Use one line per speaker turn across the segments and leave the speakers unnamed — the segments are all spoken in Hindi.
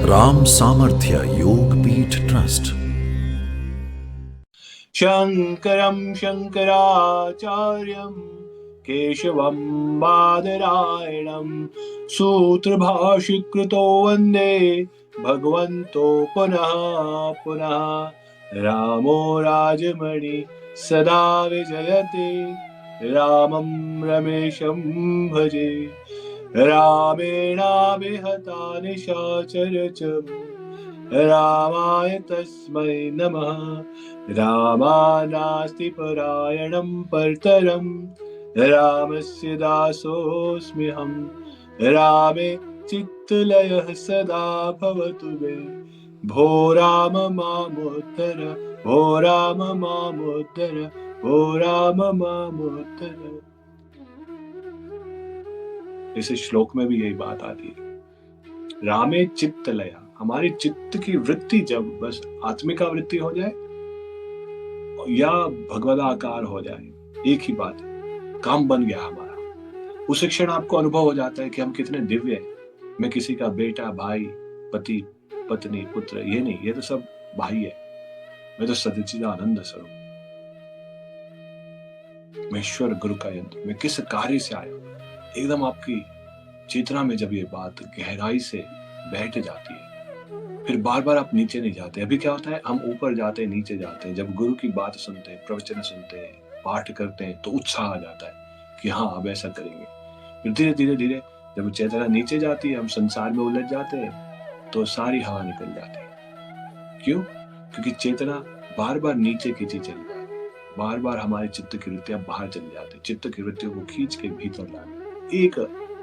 राम सामर्थ्य योग पीठ ट्रस्ट।
शंकरं शंकराचार्यं केशवं बादरायणं सूत्रभाष्यकृतो वन्दे भगवन्तो पुनः पुनः। रामो राजमणि सदा विजयते, रामं रमेशं भजे। रामेणाभिहता निशाचरचम्, रामाय तस्मै नमः। रामानास्ति परायणं परतरं, रामस्य दासोऽस्म्यहं। रामे चित्तलयः सदा भवतु मे, भो राम मामुद्धर, भो राम मामुद्धर, भो राम मामुद्धर। इस श्लोक में भी यही बात आती है। रामे चित्तलया, हमारी चित्त की वृत्ति जब बस आत्मिका वृत्ति हो जाए या भगवदाकार हो जाए, एक ही बात है, काम बन गया हमारा। उस क्षण आपको अनुभव हो जाता है कि हम कितने दिव्य हैं। मैं किसी का बेटा, भाई, पति, पत्नी, पुत्र, ये नहीं, ये तो सब भाई है। मैं तो सच्चिदानंद स्वरूप, मैं ईश्वर गुरु का यंत्र, मैं किस कार्य से आया। एकदम आपकी चेतना में जब ये बात गहराई से बैठ जाती है, फिर बार बार आप नीचे नहीं जाते। अभी क्या होता है, हम ऊपर जाते हैं, नीचे जाते हैं। जब गुरु की बात सुनते हैं, प्रवचन सुनते हैं, पाठ करते हैं, तो उत्साह आ जाता है कि हाँ अब ऐसा करेंगे। फिर धीरे धीरे धीरे जब चेतना नीचे जाती है, हम संसार में उलझ जाते हैं, तो सारी हवा निकल जाती है। क्यों? क्योंकि चेतना बार बार नीचे खींची चली जाती है, बार बार हमारे चित्त की वृत्तियां बाहर चली जाती है। चित्त की वृत्तियों को खींच के भीतर लाना, एक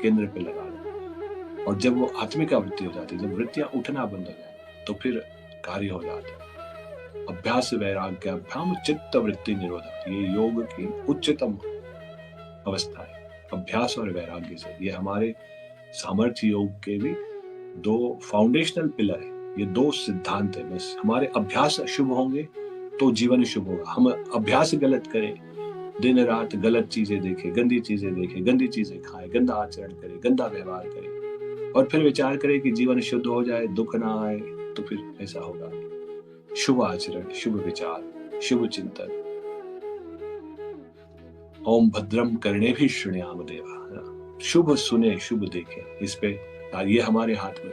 केंद्र पे लगाना। और जब वो आत्मिका वृत्ति हो जाती है, जब वृत्तियां उठना बंद हो जाए, तो फिर कार्य हो जाता है। अभ्यास वैराग्याभ्याम चित्त वृत्ति निरोधः, ये योग की उच्चतम अवस्था है। अभ्यास और वैराग्य से, ये हमारे सामर्थ्य योग के भी दो फाउंडेशनल पिलर है। ये दो सिद्धांत है। बस हमारे अभ्यास शुभ होंगे तो जीवन शुभ होगा। हम अभ्यास गलत करें, दिन रात गलत चीजें देखें, गंदी चीजें देखें, गंदी चीजें खाएं, गंदा आचरण करें, गंदा व्यवहार करें, और फिर विचार करें कि जीवन शुद्ध हो जाए, दुख ना आए, तो फिर ऐसा होगा। शुभ आचरण, शुभ विचार, शुभ चिंतन। ओम भद्रम कर्णेभिः शृणुयाम देवा, शुभ सुने, शुभ देखें, इस पे ये हमारे हाथ में।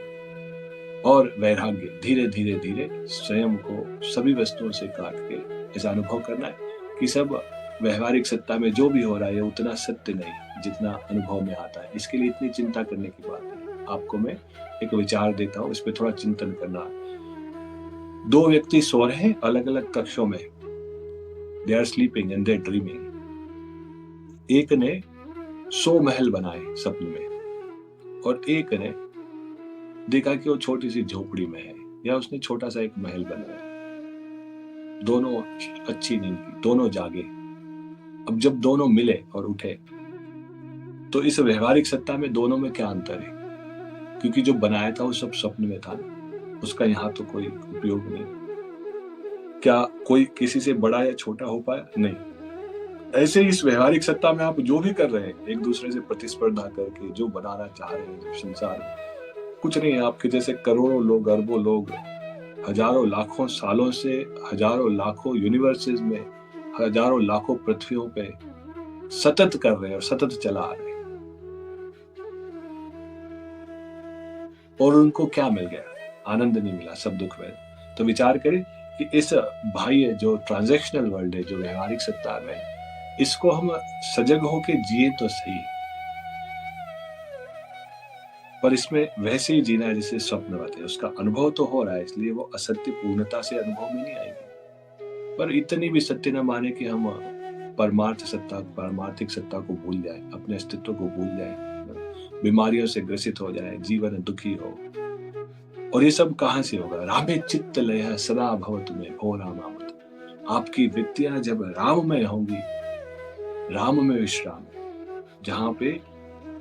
और वैराग्य, धीरे धीरे धीरे स्वयं को सभी वस्तुओं से काट के ऐसा अनुभव करना है कि सब व्यवहारिक सत्ता में जो भी हो रहा है उतना सत्य नहीं जितना अनुभव में आता है। इसके लिए इतनी चिंता करने की बात नहीं। आपको मैं एक विचार देता हूँ, इस पे थोड़ा चिंतन करना। दो व्यक्ति सो रहे हैं अलग अलग कक्षों में, they are sleeping and they are dreaming. एक ने 100 महल बनाए सपने में, और एक ने देखा कि वो छोटी सी झोपड़ी में है, या उसने छोटा सा एक महल बनाया। दोनों अच्छी नींद की, दोनों जागे। अब जब दोनों मिले और उठे, तो इस व्यवहारिक सत्ता में दोनों में क्या अंतर है? क्योंकि जो बनाया था वो सब स्वप्न में था, उसका यहाँ तो कोई उपयोग नहीं। क्या कोई किसी से बड़ा या छोटा हो पाया? नहीं। ऐसे इस व्यवहारिक सत्ता में आप जो भी कर रहे हैं, एक दूसरे से प्रतिस्पर्धा करके जो बनाना चाह रहे हैं संसार में, कुछ नहीं है। आपके जैसे करोड़ों लोग, अरबों लोग हजारों लाखों सालों से, हजारों लाखों यूनिवर्सेस में, हजारों लाखों पृथ्वियों पे सतत कर रहे हैं और सतत चला आ रहे हैं। और उनको क्या मिल गया? आनंद नहीं मिला, सब दुख में। तो विचार करें कि इस बाह्य जो ट्रांजैक्शनल वर्ल्ड है, जो व्यवहारिक सत्ता में, इसको हम सजग होके जिए तो सही, पर इसमें वैसे ही जीना है जैसे स्वप्नवत है। उसका अनुभव तो हो रहा है, इसलिए वो असत्य पूर्णता से अनुभव में नहीं आएगी। पर इतनी भी सत्य न माने कि हम परमार्थ सत्ता, पारमार्थिक सत्ता को भूल जाए, अपने अस्तित्व को भूल जाए, बीमारियों से ग्रसित हो जाए, जीवन दुखी हो। और ये सब कहां से होगा? रामे चित्त लय सदा भवतु मे, भो रामावत। आपकी वृत्तियां जब राम में होंगी, राम में विश्राम, जहां पे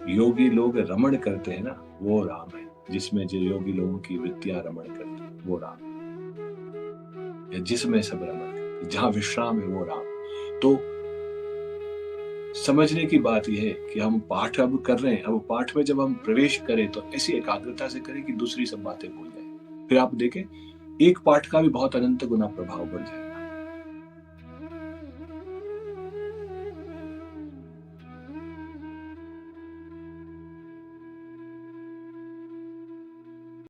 योगी लोग रमण करते हैं ना, वो राम है। जिसमें जो योगी लोगों की वृत्तियां रमण करती है वो राम है। या जिसमें सब रमण करते, जहां विश्राम है वो राम। तो समझने की बात यह है कि हम पाठ अब कर रहे हैं। अब पाठ में जब हम प्रवेश करें तो ऐसी एकाग्रता से करें कि दूसरी सब बातें भूल जाए। फिर आप देखें एक पाठ का भी बहुत अनंत गुना प्रभाव बढ़ जाएगा।